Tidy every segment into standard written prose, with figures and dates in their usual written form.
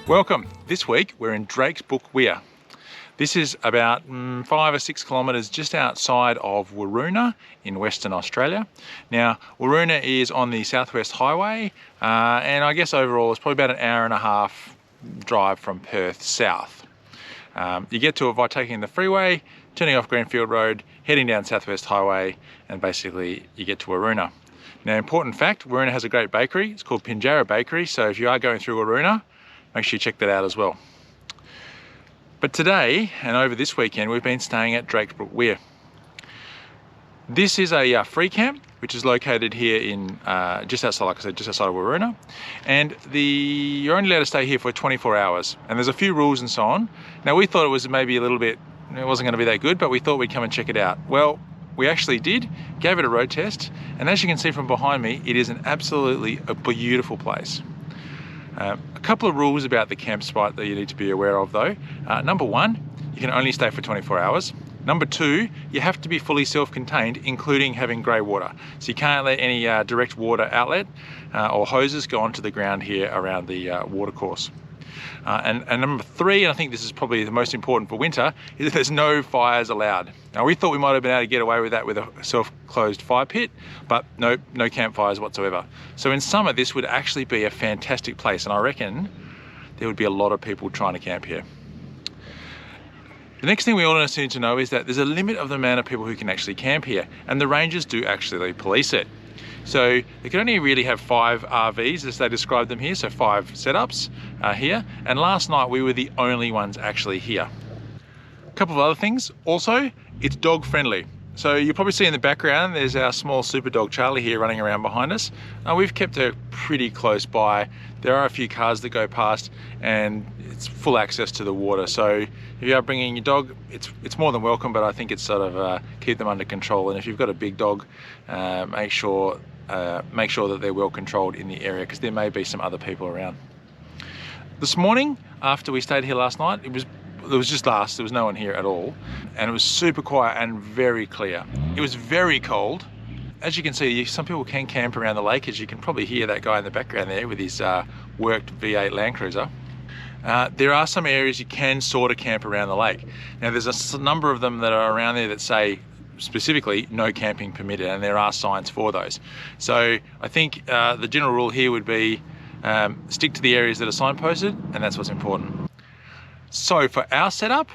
Welcome. This week we're in Drakesbrook Weir. This is about 5 or 6 kilometres just outside of Waroona in Western Australia. Now, Waroona is on the Southwest Highway, and I guess overall it's probably about an hour and a half drive from Perth south. You get to it by taking the freeway, turning off Greenfield Road, heading down Southwest Highway, and basically you get to Waroona. Now, important fact, Waroona has a great bakery. It's called Pinjarra Bakery, so if you are going through Waroona, make sure you check that out as well. But today, and over this weekend, we've been staying at Drakesbrook Weir. This is a free camp, which is located here in just outside, like I said, just outside of Waroona. And you're only allowed to stay here for 24 hours. And there's a few rules and so on. Now, we thought it was maybe a little bit, it wasn't going to be that good, but we thought we'd come and check it out. Well, we actually did, gave it a road test. And as you can see from behind me, it is absolutely a beautiful place. A couple of rules about the campsite that you need to be aware of though. Number one, you can only stay for 24 hours. Number two, you have to be fully self-contained, including having grey water. So you can't let any direct water outlet or hoses go onto the ground here around the watercourse. And number three, and I think this is probably the most important for winter, is that there's no fires allowed. Now, we thought we might have been able to get away with that with a self-closed fire pit, but no campfires whatsoever. So in summer, this would actually be a fantastic place, and I reckon there would be a lot of people trying to camp here. The next thing we all need to know is that there's a limit of the amount of people who can actually camp here, and the rangers do actually police it. So they can only really have 5 RVs, as they describe them here, so 5 setups here. And last night we were the only ones actually here. A couple of other things. Also, it's dog friendly. So you'll probably see in the background, there's our small super dog Charlie here running around behind us. We've kept her pretty close by. There are a few cars that go past and it's full access to the water. So if you are bringing your dog, it's more than welcome, but I think it's sort of keep them under control. And if you've got a big dog, make sure that they're well controlled in the area, because there may be some other people around. This morning, after we stayed here last night, there was no one here at all, and it was super quiet and very clear. It was very cold. As you can see, some people can camp around the lake, as you can probably hear that guy in the background there with his worked V8 Land Cruiser. There are some areas you can sort of camp around the lake. Now, there's a number of them that are around there that say specifically no camping permitted, and there are signs for those. So I think the general rule here would be stick to the areas that are signposted, and that's what's important. So for our setup,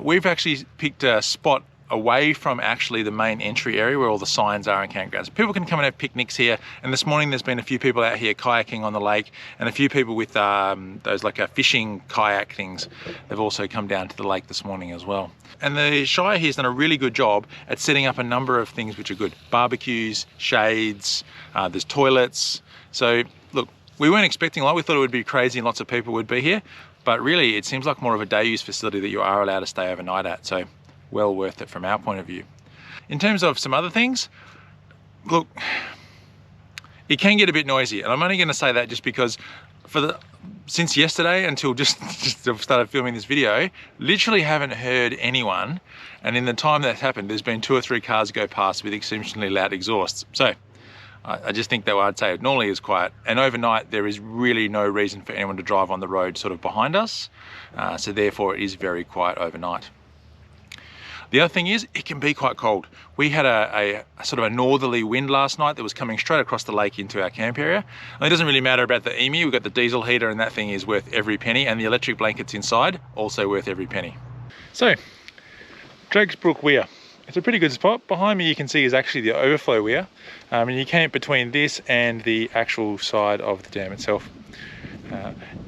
we've actually picked a spot away from actually the main entry area where all the signs are and campgrounds. People can come and have picnics here, and this morning there's been a few people out here kayaking on the lake, and a few people with those like fishing kayak things. They've also come down to the lake this morning as well. And the Shire here has done a really good job at setting up a number of things which are good. Barbecues, shades, there's toilets. So look, we weren't expecting a lot. We thought it would be crazy and lots of people would be here, but really it seems like more of a day use facility that you are allowed to stay overnight at. So well worth it from our point of view. In terms of some other things, look, it can get a bit noisy, and I'm only going to say that just because since yesterday until just started filming this video, literally haven't heard anyone, and in the time that's happened, there's been 2 or 3 cars go past with exceptionally loud exhausts. So I just think that I'd say it normally is quiet, and overnight there is really no reason for anyone to drive on the road sort of behind us, so therefore it is very quiet overnight. The other thing is, it can be quite cold. We had a sort of a northerly wind last night that was coming straight across the lake into our camp area. And it doesn't really matter about the EMU. We've got the diesel heater, and that thing is worth every penny, and the electric blankets inside also worth every penny. So, Drakesbrook Weir. It's a pretty good spot. Behind me you can see is actually the overflow weir, and you camp between this and the actual side of the dam itself.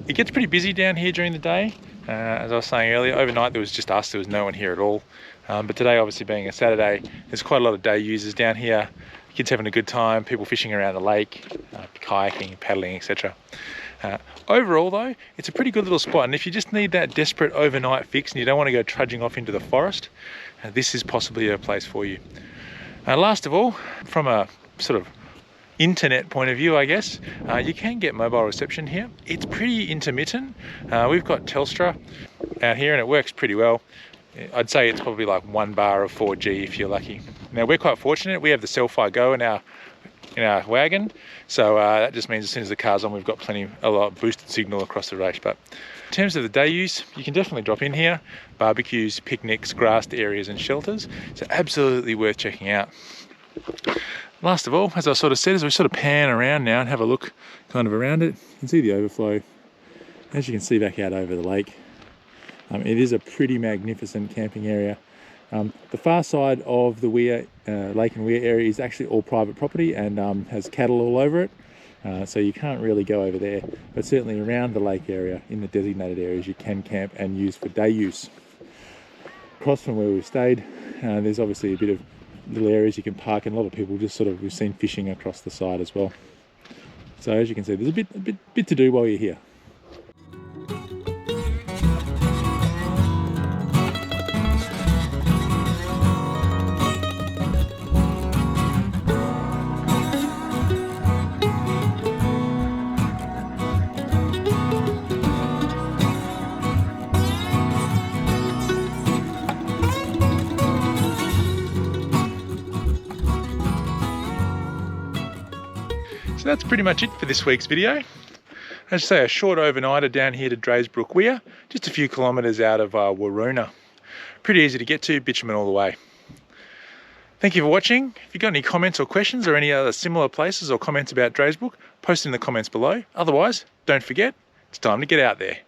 It gets pretty busy down here during the day. As I was saying earlier, overnight there was just us, there was no one here at all. But today, obviously being a Saturday, there's quite a lot of day users down here. Kids having a good time, people fishing around the lake, kayaking, paddling, etc. Overall though, it's a pretty good little spot, and if you just need that desperate overnight fix and you don't want to go trudging off into the forest, this is possibly a place for you. Last of all, from a sort of internet point of view, I guess, you can get mobile reception here. It's pretty intermittent. We've got Telstra out here and it works pretty well. I'd say it's probably like 1 bar of 4G if you're lucky. Now, we're quite fortunate. We have the Selfie Go in our in our wagon, so that just means as soon as the car's on, we've got a lot of boosted signal across the race. But in terms of the day use, you can definitely drop in here. Barbecues, picnics, grassed areas and shelters, so absolutely worth checking out. Last of all, as I sort of said, as we sort of pan around now and have a look kind of around it, you can see the overflow, as you can see back out over the lake. It is a pretty magnificent camping area. The far side of the Weir, Lake and Weir area is actually all private property and has cattle all over it, so you can't really go over there, but certainly around the lake area in the designated areas you can camp and use for day use. Across from where we've stayed, there's obviously a bit of little areas you can park, and a lot of people just we've seen fishing across the side as well. So as you can see, there's a bit to do while you're here. So that's pretty much it for this week's video. As I say, a short overnighter down here to Drakesbrook Weir, just a few kilometres out of Waroona. Pretty easy to get to, bitumen all the way. Thank you for watching. If you've got any comments or questions or any other similar places or comments about Drakesbrook, post in the comments below. Otherwise, don't forget, it's time to get out there.